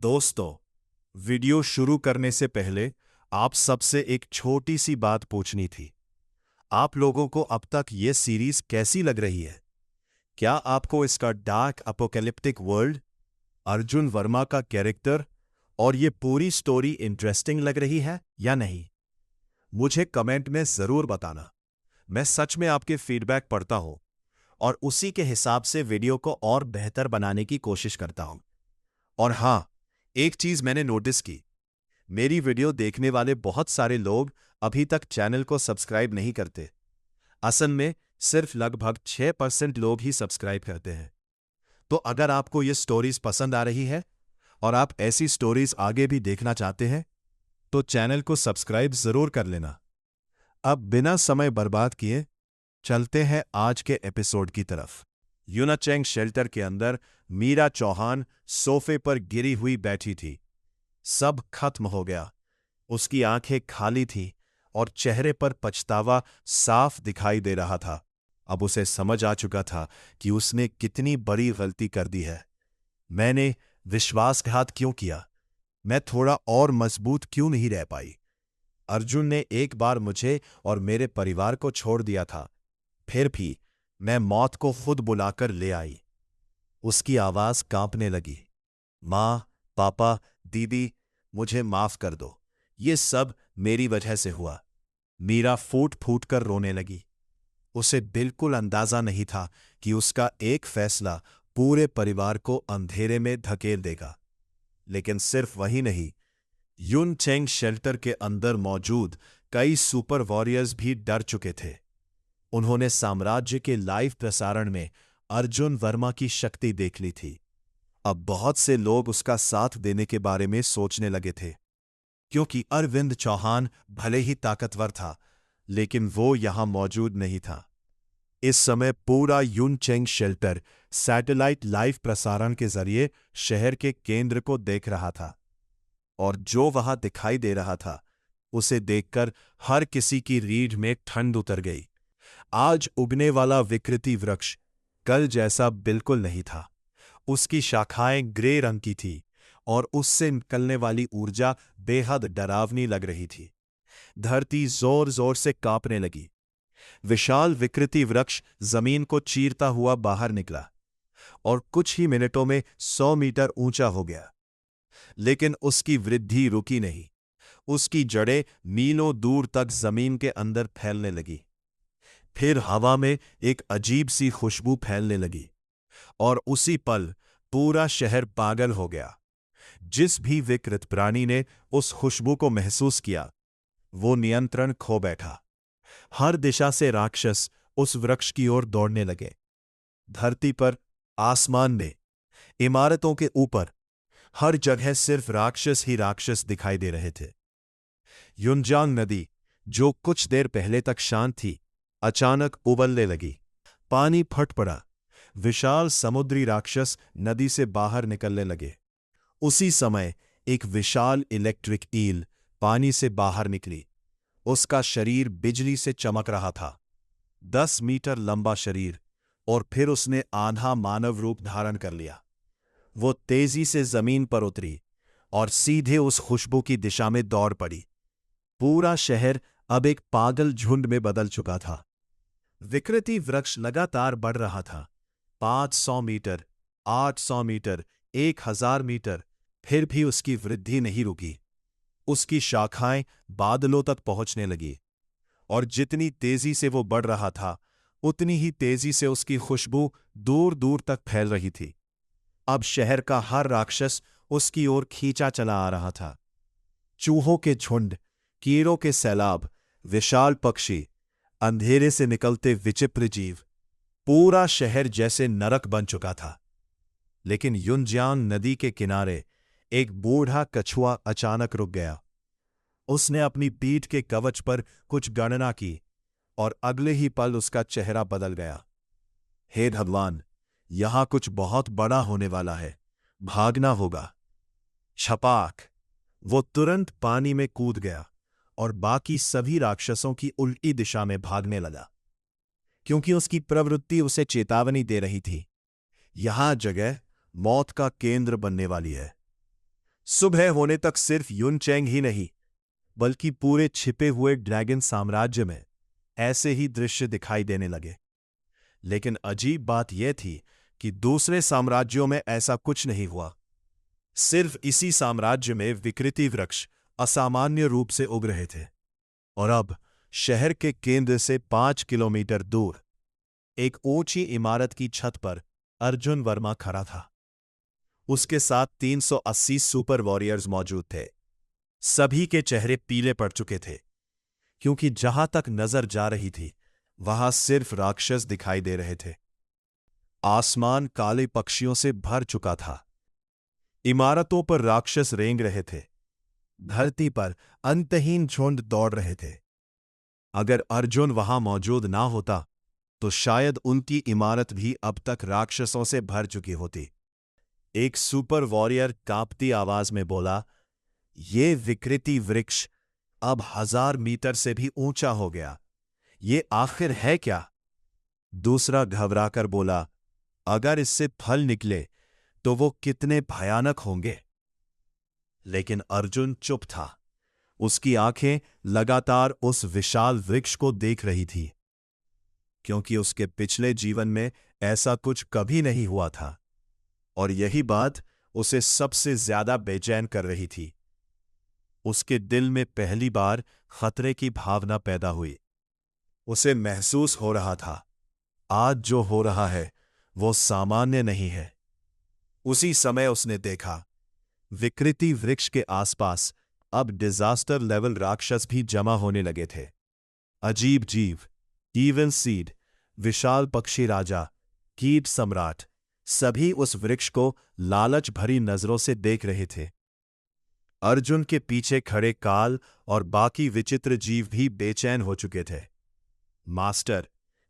दोस्तों, वीडियो शुरू करने से पहले आप सबसे एक छोटी सी बात पूछनी थी। आप लोगों को अब तक ये सीरीज कैसी लग रही है? क्या आपको इसका dark apocalyptic world, Arjun Verma का कैरेक्टर और ये पूरी स्टोरी इंटरेस्टिंग लग रही है या नहीं? मुझे कमेंट में जरूर बताना। मैं सच में आपके फीडबैक पढ़ता हूं और उसी के हिसाब से वीडियो को और बेहतर बनाने की कोशिश करता हूं। और हां, एक चीज मैंने नोटिस की, मेरी वीडियो देखने वाले बहुत सारे लोग अभी तक चैनल को सब्सक्राइब नहीं करते। असल में सिर्फ लगभग 6% लोग ही सब्सक्राइब करते हैं। तो अगर आपको ये स्टोरीज पसंद आ रही है और आप ऐसी स्टोरीज आगे भी देखना चाहते हैं, तो चैनल को सब्सक्राइब जरूर कर लेना। अब बिना समय बर्बाद किए चलते हैं आज के एपिसोड की तरफ। यूनाचेंग शेल्टर के अंदर मीरा चौहान सोफे पर गिरी हुई बैठी थी। सब खत्म हो गया। उसकी आंखें खाली थीं और चेहरे पर पछतावा साफ दिखाई दे रहा था। अब उसे समझ आ चुका था कि उसने कितनी बड़ी गलती कर दी है। मैंने विश्वासघात क्यों किया? मैं थोड़ा और मजबूत क्यों नहीं रह पाई? अर्जुन ने एक बार मुझे और मेरे परिवार को छोड़ दिया था, फिर भी मैं मौत को खुद बुलाकर ले आई। उसकी आवाज कांपने लगी। माँ, पापा, दीदी, मुझे माफ कर दो। ये सब मेरी वजह से हुआ। मीरा फूट फूट कर रोने लगी। उसे बिल्कुल अंदाजा नहीं था कि उसका एक फैसला पूरे परिवार को अंधेरे में धकेल देगा। लेकिन सिर्फ वही नहीं, यूनचेंग शेल्टर के अंदर मौजूद कई सुपर वॉरियर्स भी डर चुके थे। उन्होंने साम्राज्य के लाइव प्रसारण में अर्जुन वर्मा की शक्ति देख ली थी। अब बहुत से लोग उसका साथ देने के बारे में सोचने लगे थे, क्योंकि अरविंद चौहान भले ही ताकतवर था, लेकिन वो यहां मौजूद नहीं था। इस समय पूरा यूनचेंग शेल्टर सैटेलाइट लाइव प्रसारण के जरिए शहर के केंद्र को देख रहा था, और जो वहां दिखाई दे रहा था, उसे देखकर हर किसी की रीढ़ में ठंड उतर गई। आज उगने वाला विकृति वृक्ष कल जैसा बिल्कुल नहीं था। उसकी शाखाएं ग्रे रंग की थी और उससे निकलने वाली ऊर्जा बेहद डरावनी लग रही थी। धरती जोर जोर से कांपने लगी। विशाल विकृति वृक्ष जमीन को चीरता हुआ बाहर निकला और कुछ ही मिनटों में 100 मीटर ऊंचा हो गया। लेकिन उसकी वृद्धि रुकी नहीं। उसकी जड़ें मीलों दूर तक जमीन के अंदर फैलने लगी। फिर हवा में एक अजीब सी खुशबू फैलने लगी और उसी पल पूरा शहर पागल हो गया। जिस भी विकृत प्राणी ने उस खुशबू को महसूस किया, वो नियंत्रण खो बैठा। हर दिशा से राक्षस उस वृक्ष की ओर दौड़ने लगे। धरती पर, आसमान में, इमारतों के ऊपर, हर जगह सिर्फ राक्षस ही राक्षस दिखाई दे रहे थे। युनजांग नदी, जो कुछ देर पहले तक शांत थी, अचानक उबलने लगी। पानी फट पड़ा। विशाल समुद्री राक्षस नदी से बाहर निकलने लगे। उसी समय एक विशाल इलेक्ट्रिक ईल पानी से बाहर निकली। उसका शरीर बिजली से चमक रहा था। 10 मीटर लंबा शरीर, और फिर उसने आधा मानव रूप धारण कर लिया। वो तेजी से जमीन पर उतरी और सीधे उस खुशबू की दिशा में दौड़ पड़ी। पूरा शहर अब एक पागल झुंड में बदल चुका था। विकृति वृक्ष लगातार बढ़ रहा था। 500 मीटर, 800 मीटर, 1000 मीटर, फिर भी उसकी वृद्धि नहीं रुकी। उसकी शाखाएं बादलों तक पहुंचने लगी, और जितनी तेजी से वो बढ़ रहा था, उतनी ही तेजी से उसकी खुशबू दूर दूर तक फैल रही थी। अब शहर का हर राक्षस उसकी ओर खींचा चला आ रहा था। चूहों के झुंड, कीड़ों के सैलाब, विशाल पक्षी, अंधेरे से निकलते विचित्र जीव, पूरा शहर जैसे नरक बन चुका था। लेकिन युनजांग नदी के किनारे एक बूढ़ा कछुआ अचानक रुक गया। उसने अपनी पीठ के कवच पर कुछ गणना की, और अगले ही पल उसका चेहरा बदल गया। हे भगवान, यहां कुछ बहुत बड़ा होने वाला है। भागना होगा। छपाक! वो तुरंत पानी में कूद गया और बाकी सभी राक्षसों की उल्टी दिशा में भागने लगा, क्योंकि उसकी प्रवृत्ति उसे चेतावनी दे रही थी, यहां जगह मौत का केंद्र बनने वाली है। सुबह होने तक सिर्फ युनचैंग ही नहीं, बल्कि पूरे छिपे हुए ड्रैगन साम्राज्य में ऐसे ही दृश्य दिखाई देने लगे। लेकिन अजीब बात यह थी कि दूसरे साम्राज्यों में ऐसा कुछ नहीं हुआ। सिर्फ इसी साम्राज्य में विकृति वृक्ष असामान्य रूप से उग रहे थे। और अब शहर के केंद्र से 5 किलोमीटर दूर एक ऊंची इमारत की छत पर अर्जुन वर्मा खड़ा था। उसके साथ 380 सुपर वॉरियर्स मौजूद थे। सभी के चेहरे पीले पड़ चुके थे, क्योंकि जहां तक नजर जा रही थी वहां सिर्फ राक्षस दिखाई दे रहे थे। आसमान काले पक्षियों से भर चुका था। इमारतों पर राक्षस रेंग रहे थे। धरती पर अंतहीन झुंड दौड़ रहे थे। अगर अर्जुन वहां मौजूद ना होता तो शायद उनकी इमारत भी अब तक राक्षसों से भर चुकी होती। एक सुपर वॉरियर कांपती आवाज में बोला, "ये विकृति वृक्ष अब 1000 मीटर से भी ऊंचा हो गया। ये आखिर है क्या?" दूसरा घबराकर बोला, "अगर इससे फल निकले तो वो कितने भयानक होंगे।" लेकिन अर्जुन चुप था। उसकी आंखें लगातार उस विशाल वृक्ष को देख रही थी, क्योंकि उसके पिछले जीवन में ऐसा कुछ कभी नहीं हुआ था। और यही बात उसे सबसे ज्यादा बेचैन कर रही थी। उसके दिल में पहली बार खतरे की भावना पैदा हुई। उसे महसूस हो रहा था, आज जो हो रहा है वो सामान्य नहीं है। उसी समय उसने देखा, विकृति वृक्ष के आसपास अब डिजास्टर लेवल राक्षस भी जमा होने लगे थे। अजीब जीव, ईवन सीड, विशाल पक्षी राजा, कीट सम्राट, सभी उस वृक्ष को लालच भरी नजरों से देख रहे थे। अर्जुन के पीछे खड़े काल और बाकी विचित्र जीव भी बेचैन हो चुके थे। मास्टर,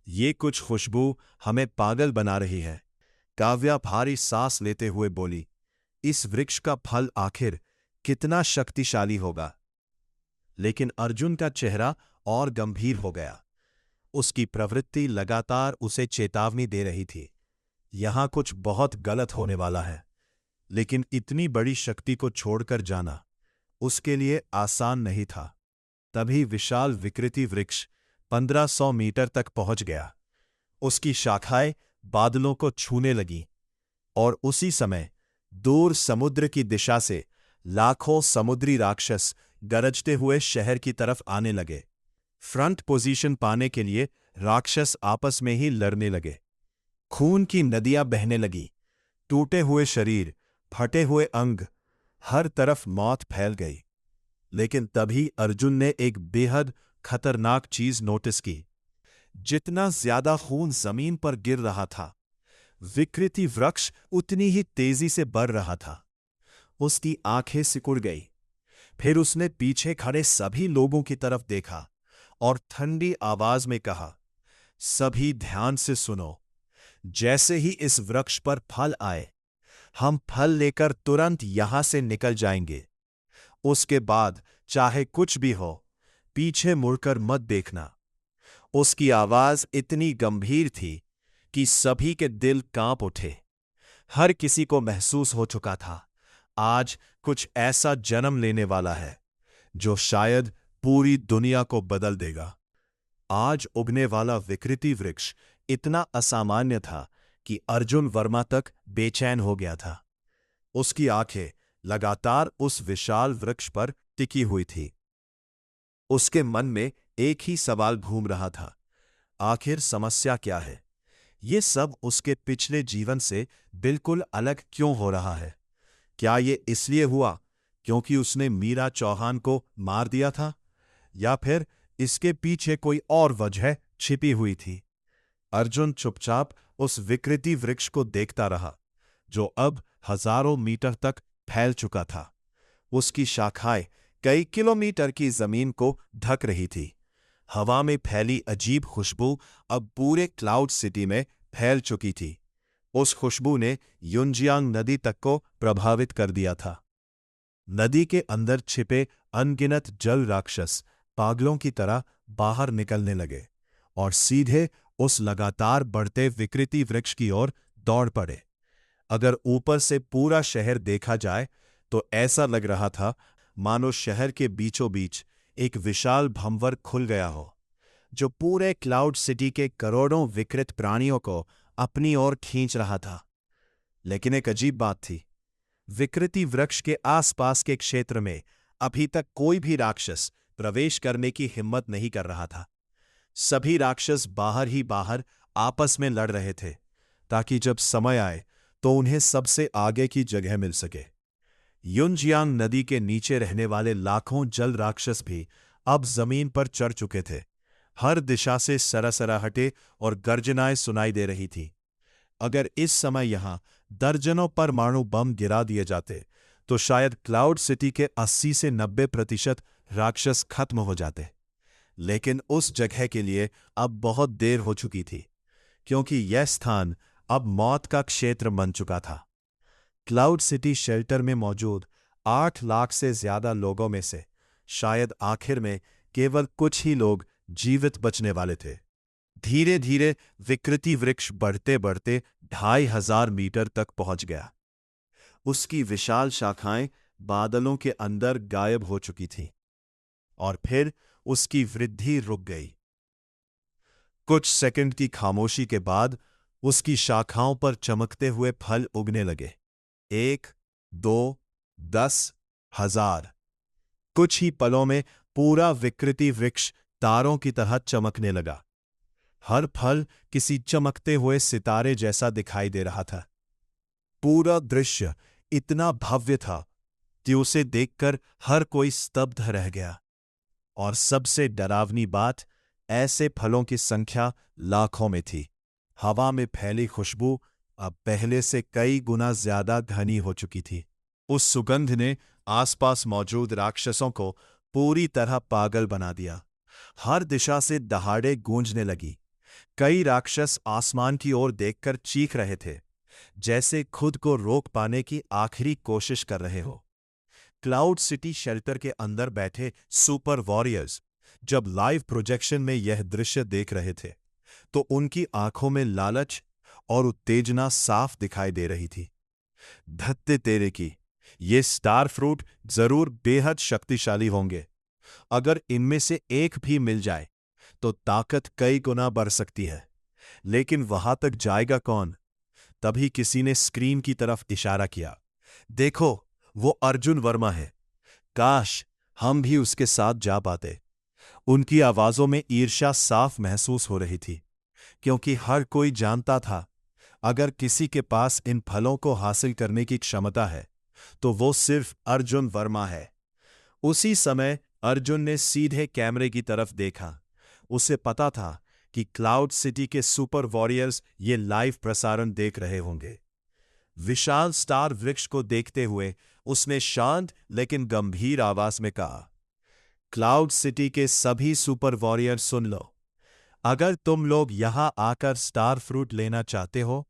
ये कुछ खुशबू हमें पागल बना रही है, काव्या भारी सांस लेते हुए बोली। इस वृक्ष का फल आखिर कितना शक्तिशाली होगा? लेकिन अर्जुन का चेहरा और गंभीर हो गया। उसकी प्रवृत्ति लगातार उसे चेतावनी दे रही थी, यहां कुछ बहुत गलत होने वाला है। लेकिन इतनी बड़ी शक्ति को छोड़कर जाना उसके लिए आसान नहीं था। तभी विशाल विकृति वृक्ष 1500 मीटर तक पहुंच गया। उसकी शाखाएं बादलों को छूने लगीं, और उसी समय दूर समुद्र की दिशा से लाखों समुद्री राक्षस गरजते हुए शहर की तरफ आने लगे। फ्रंट पोजीशन पाने के लिए राक्षस आपस में ही लड़ने लगे। खून की नदियां बहने लगी। टूटे हुए शरीर, फटे हुए अंग, हर तरफ मौत फैल गई। लेकिन तभी अर्जुन ने एक बेहद खतरनाक चीज नोटिस की। जितना ज्यादा खून जमीन पर गिर रहा था, विकृति वृक्ष उतनी ही तेजी से बढ़ रहा था। उसकी आंखें सिकुड़ गई। फिर उसने पीछे खड़े सभी लोगों की तरफ देखा और ठंडी आवाज में कहा, "सभी ध्यान से सुनो। जैसे ही इस वृक्ष पर फल आए, हम फल लेकर तुरंत यहां से निकल जाएंगे। उसके बाद चाहे कुछ भी हो, पीछे मुड़कर मत देखना।" उसकी आवाज इतनी गंभीर थी कि सभी के दिल कांप उठे। हर किसी को महसूस हो चुका था, आज कुछ ऐसा जन्म लेने वाला है जो शायद पूरी दुनिया को बदल देगा। आज उगने वाला विकृति वृक्ष इतना असामान्य था कि अर्जुन वर्मा तक बेचैन हो गया था। उसकी आंखें लगातार उस विशाल वृक्ष पर टिकी हुई थी। उसके मन में एक ही सवाल घूम रहा था, आखिर समस्या क्या है? ये सब उसके पिछले जीवन से बिल्कुल अलग क्यों हो रहा है? क्या ये इसलिए हुआ क्योंकि उसने मीरा चौहान को मार दिया था, या फिर इसके पीछे कोई और वजह छिपी हुई थी? अर्जुन चुपचाप उस विकृति वृक्ष को देखता रहा, जो अब हजारों मीटर तक फैल चुका था। उसकी शाखाएं कई किलोमीटर की जमीन को ढक रही थी। हवा में फैली अजीब खुशबू अब पूरे क्लाउड सिटी में फैल चुकी थी। उस खुशबू ने युनजियांग नदी तक को प्रभावित कर दिया था। नदी के अंदर छिपे अनगिनत जल राक्षस पागलों की तरह बाहर निकलने लगे और सीधे उस लगातार बढ़ते विकृति वृक्ष की ओर दौड़ पड़े। अगर ऊपर से पूरा शहर देखा जाए तो ऐसा लग रहा था मानो शहर के बीचों बीच एक विशाल भंवर खुल गया हो, जो पूरे क्लाउड सिटी के करोड़ों विकृत प्राणियों को अपनी ओर खींच रहा था। लेकिन एक अजीब बात थी। विकृति वृक्ष के आसपास के क्षेत्र में अभी तक कोई भी राक्षस प्रवेश करने की हिम्मत नहीं कर रहा था। सभी राक्षस बाहर ही बाहर आपस में लड़ रहे थे, ताकि जब समय आए तो उन्हें सबसे आगे की जगह मिल सके। युनजियांग नदी के नीचे रहने वाले लाखों जल राक्षस भी अब जमीन पर चढ़ चुके थे। हर दिशा से सरसराहटें और गर्जनाएं सुनाई दे रही थी। अगर इस समय यहां दर्जनों परमाणु बम गिरा दिए जाते तो शायद क्लाउड सिटी के 80 से 90% राक्षस खत्म हो जाते। लेकिन उस जगह के लिए अब बहुत देर हो चुकी थी, क्योंकि यह स्थान अब मौत का क्षेत्र बन चुका था। क्लाउड सिटी शेल्टर में मौजूद 8 लाख से ज्यादा लोगों में से शायद आखिर में केवल कुछ ही लोग जीवित बचने वाले थे। धीरे धीरे विकृति वृक्ष बढ़ते बढ़ते 2500 मीटर तक पहुंच गया। उसकी विशाल शाखाएं बादलों के अंदर गायब हो चुकी थीं, और फिर उसकी वृद्धि रुक गई। कुछ सेकंड की खामोशी के बाद उसकी शाखाओं पर चमकते हुए फल उगने लगे। 1, 2, 10, 1000। कुछ ही पलों में पूरा विकृति वृक्ष तारों की तरह चमकने लगा। हर फल किसी चमकते हुए सितारे जैसा दिखाई दे रहा था। पूरा दृश्य इतना भव्य था कि उसे देखकर हर कोई स्तब्ध रह गया। और सबसे डरावनी बात, ऐसे फलों की संख्या लाखों में थी। हवा में फैली खुशबू अब पहले से कई गुना ज्यादा घनी हो चुकी थी। उस सुगंध ने आसपास मौजूद राक्षसों को पूरी तरह पागल बना दिया। हर दिशा से दहाड़े गूंजने लगी। कई राक्षस आसमान की ओर देखकर चीख रहे थे, जैसे खुद को रोक पाने की आखिरी कोशिश कर रहे हो। क्लाउड सिटी शेल्टर के अंदर बैठे सुपर वॉरियर्स जब लाइव प्रोजेक्शन में यह दृश्य देख रहे थे, तो उनकी आंखों में लालच और उत्तेजना साफ दिखाई दे रही थी। धत्ते तेरे की, ये स्टार फ्रूट जरूर बेहद शक्तिशाली होंगे। अगर इनमें से एक भी मिल जाए तो ताकत कई गुना बढ़ सकती है। लेकिन वहां तक जाएगा कौन? तभी किसी ने स्क्रीन की तरफ इशारा किया। देखो, वो अर्जुन वर्मा है। काश हम भी उसके साथ जा पाते। उनकी आवाजों में ईर्ष्या साफ महसूस हो रही थी, क्योंकि हर कोई जानता था अगर किसी के पास इन फलों को हासिल करने की क्षमता है तो वो सिर्फ अर्जुन वर्मा है। उसी समय अर्जुन ने सीधे कैमरे की तरफ देखा। उसे पता था कि क्लाउड सिटी के सुपर वॉरियर्स ये लाइव प्रसारण देख रहे होंगे। विशाल स्टार वृक्ष को देखते हुए उसने शांत लेकिन गंभीर आवाज में कहा, क्लाउड सिटी के सभी सुपर वॉरियर सुन लो। अगर तुम लोग यहां आकर स्टार फ्रूट लेना चाहते हो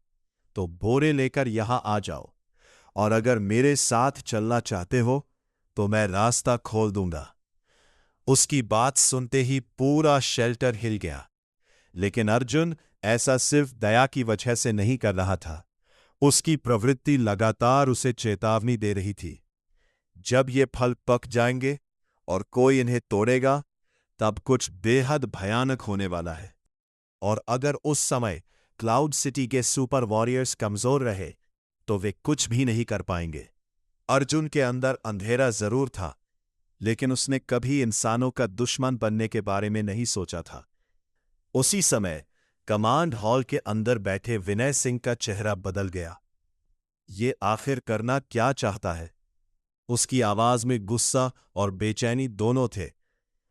तो बोरे लेकर यहां आ जाओ, और अगर मेरे साथ चलना चाहते हो तो मैं रास्ता खोल दूंगा। उसकी बात सुनते ही पूरा शेल्टर हिल गया। लेकिन अर्जुन ऐसा सिर्फ दया की वजह से नहीं कर रहा था। उसकी प्रवृत्ति लगातार उसे चेतावनी दे रही थी। जब ये फल पक जाएंगे और कोई इन्हें तोड़ेगा, तब कुछ बेहद भयानक होने वाला है। और अगर उस समय क्लाउड सिटी के सुपर वॉरियर्स कमजोर रहे तो वे कुछ भी नहीं कर पाएंगे। अर्जुन के अंदर अंधेरा जरूर था, लेकिन उसने कभी इंसानों का दुश्मन बनने के बारे में नहीं सोचा था। उसी समय कमांड हॉल के अंदर बैठे विनय सिंह का चेहरा बदल गया। ये आखिर करना क्या चाहता है? उसकी आवाज में गुस्सा और बेचैनी दोनों थे।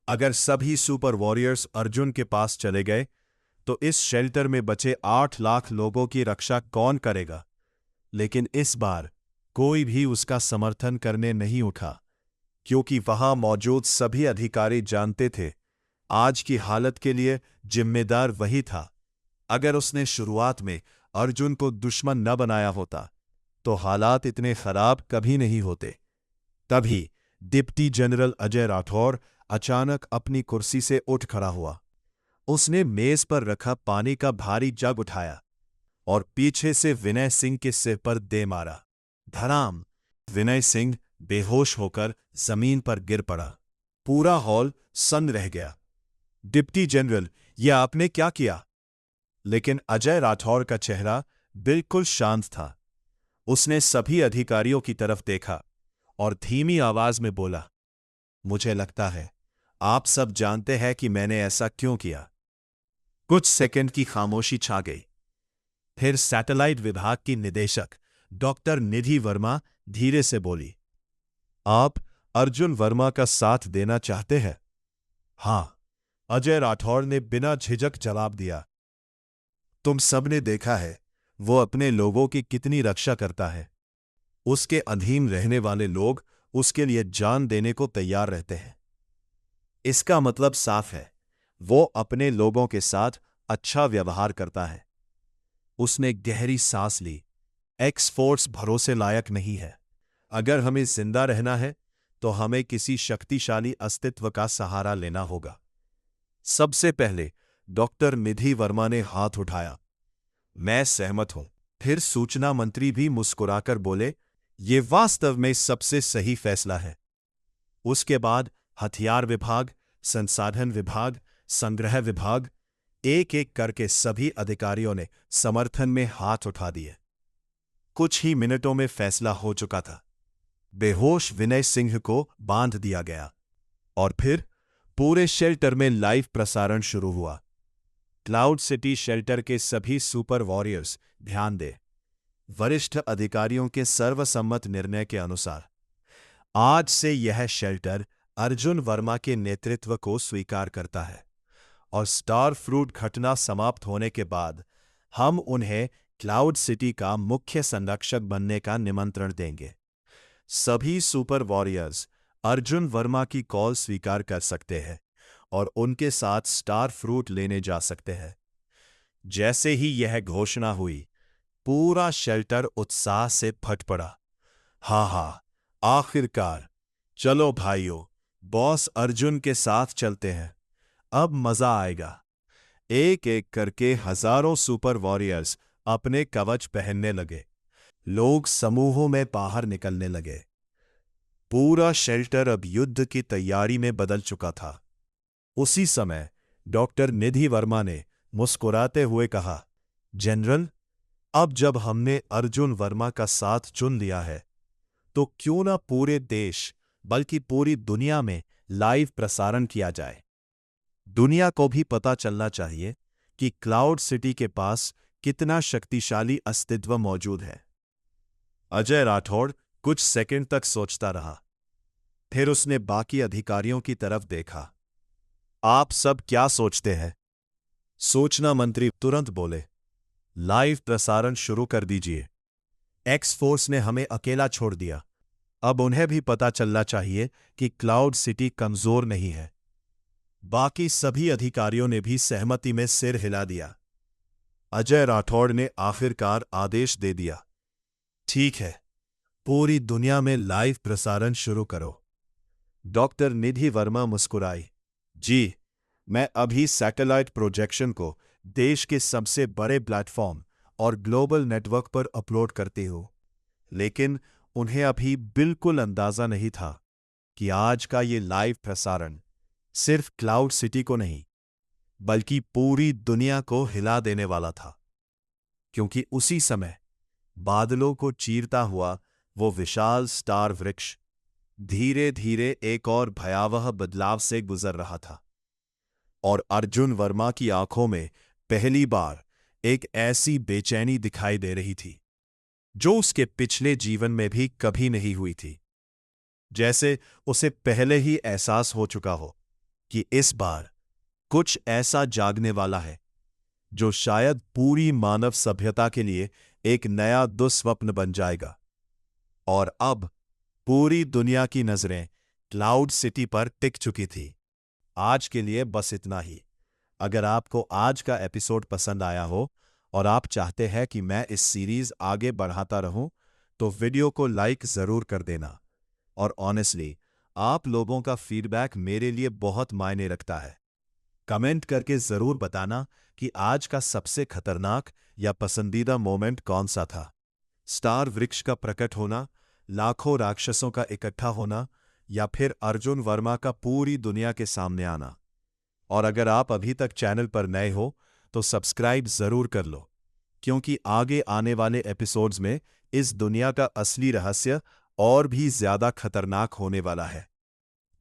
अगर सभी सुपर वॉरियर्स अर्जुन के पास चले गए तो इस शेल्टर में बचे 8 लाख लोगों की रक्षा कौन करेगा? लेकिन इस बार कोई भी उसका समर्थन करने नहीं उठा, क्योंकि वहां मौजूद सभी अधिकारी जानते थे आज की हालत के लिए जिम्मेदार वही था। अगर उसने शुरुआत में अर्जुन को दुश्मन न बनाया होता तो हालात इतने खराब कभी नहीं होते। तभी डिप्टी जनरल अजय राठौर अचानक अपनी कुर्सी से उठ खड़ा हुआ। उसने मेज पर रखा पानी का भारी जग उठाया और पीछे से विनय सिंह के सिर पर दे मारा। धड़ाम! विनय सिंह बेहोश होकर जमीन पर गिर पड़ा। पूरा हॉल सन्न रह गया। डिप्टी जनरल, यह आपने क्या किया? लेकिन अजय राठौर का चेहरा बिल्कुल शांत था। उसने सभी अधिकारियों की तरफ देखा और धीमी आवाज में बोला, मुझे लगता है आप सब जानते हैं कि मैंने ऐसा क्यों किया। कुछ सेकंड की खामोशी छा गई। फिर सैटेलाइट विभाग की निदेशक डॉक्टर निधि वर्मा धीरे से बोली, आप अर्जुन वर्मा का साथ देना चाहते हैं? हां, अजय राठौर ने बिना झिझक जवाब दिया। तुम सबने देखा है वो अपने लोगों की कितनी रक्षा करता है। उसके अधीन रहने वाले लोग उसके लिए जान देने को तैयार रहते हैं। इसका मतलब साफ है, वो अपने लोगों के साथ अच्छा व्यवहार करता है। उसने गहरी सांस ली। एक्स फोर्स भरोसे लायक नहीं है। अगर हमें जिंदा रहना है तो हमें किसी शक्तिशाली अस्तित्व का सहारा लेना होगा। सबसे पहले डॉक्टर निधि वर्मा ने हाथ उठाया। मैं सहमत हूं। फिर सूचना मंत्री भी मुस्कुराकर बोले, ये वास्तव में सबसे सही फैसला है। उसके बाद हथियार विभाग, संसाधन विभाग, संग्रह विभाग, एक एक करके सभी अधिकारियों ने समर्थन में हाथ उठा दिए। कुछ ही मिनटों में फैसला हो चुका था। बेहोश विनय सिंह को बांध दिया गया और फिर पूरे शेल्टर में लाइव प्रसारण शुरू हुआ। क्लाउड सिटी शेल्टर के सभी सुपर वॉरियर्स ध्यान दें। वरिष्ठ अधिकारियों के सर्वसम्मत निर्णय के अनुसार आज से यह शेल्टर अर्जुन वर्मा के नेतृत्व को स्वीकार करता है और स्टार फ्रूट घटना समाप्त होने के बाद हम उन्हें क्लाउड सिटी का मुख्य संरक्षक बनने का निमंत्रण देंगे। सभी सुपर वॉरियर्स अर्जुन वर्मा की कॉल स्वीकार कर सकते हैं और उनके साथ स्टार फ्रूट लेने जा सकते हैं। जैसे ही यह घोषणा हुई, पूरा शेल्टर उत्साह से फट पड़ा। हा, आखिरकार, चलो भाइयों, बॉस अर्जुन के साथ चलते हैं। अब मजा आएगा। एक एक करके हजारों सुपर वॉरियर्स अपने कवच पहनने लगे। लोग समूहों में बाहर निकलने लगे। पूरा शेल्टर अब युद्ध की तैयारी में बदल चुका था। उसी समय डॉक्टर निधि वर्मा ने मुस्कुराते हुए कहा, जनरल, अब जब हमने अर्जुन वर्मा का साथ चुन लिया है तो क्यों ना पूरे देश बल्कि पूरी दुनिया में लाइव प्रसारण किया जाए। दुनिया को भी पता चलना चाहिए कि क्लाउड सिटी के पास कितना शक्तिशाली अस्तित्व मौजूद है। अजय राठौड़ कुछ सेकंड तक सोचता रहा। फिर उसने बाकी अधिकारियों की तरफ देखा। आप सब क्या सोचते हैं? सूचना मंत्री तुरंत बोले, लाइव प्रसारण शुरू कर दीजिए। एक्स फोर्स ने हमें अकेला छोड़ दिया। अब उन्हें भी पता चलना चाहिए कि क्लाउड सिटी कमजोर नहीं है। बाकी सभी अधिकारियों ने भी सहमति में सिर हिला दिया। अजय राठौड़ ने आखिरकार आदेश दे दिया, ठीक है, पूरी दुनिया में लाइव प्रसारण शुरू करो। डॉक्टर निधि वर्मा मुस्कुराई, जी, मैं अभी सैटेलाइट प्रोजेक्शन को देश के सबसे बड़े प्लेटफॉर्म और ग्लोबल नेटवर्क पर अपलोड करती हूं। लेकिन उन्हें अभी बिल्कुल अंदाजा नहीं था कि आज का ये लाइव प्रसारण सिर्फ क्लाउड सिटी को नहीं बल्कि पूरी दुनिया को हिला देने वाला था। क्योंकि उसी समय बादलों को चीरता हुआ वो विशाल स्टार वृक्ष धीरे धीरे एक और भयावह बदलाव से गुजर रहा था और अर्जुन वर्मा की आंखों में पहली बार एक ऐसी बेचैनी दिखाई दे रही थी जो उसके पिछले जीवन में भी कभी नहीं हुई थी। जैसे उसे पहले ही एहसास हो चुका हो कि इस बार कुछ ऐसा जागने वाला है जो शायद पूरी मानव सभ्यता के लिए एक नया दुस्वप्न बन जाएगा। और अब पूरी दुनिया की नजरें क्लाउड सिटी पर टिक चुकी थी। आज के लिए बस इतना ही। अगर आपको आज का एपिसोड पसंद आया हो और आप चाहते हैं कि मैं इस सीरीज आगे बढ़ाता रहूं, तो वीडियो को लाइक जरूर कर देना। और ऑनेस्टली, आप लोगों का फीडबैक मेरे लिए बहुत मायने रखता है। कमेंट करके जरूर बताना कि आज का सबसे खतरनाक या पसंदीदा मोमेंट कौन सा था। स्टार वृक्ष का प्रकट होना, लाखों राक्षसों का इकट्ठा होना या फिर अर्जुन वर्मा का पूरी दुनिया के सामने आना। और अगर आप अभी तक चैनल पर नए हो तो सब्सक्राइब जरूर कर लो, क्योंकि आगे आने वाले एपिसोड्स में इस दुनिया का असली रहस्य और भी ज्यादा खतरनाक होने वाला है।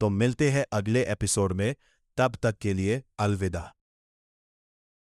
तो मिलते हैं अगले एपिसोड में, तब तक के लिए अलविदा।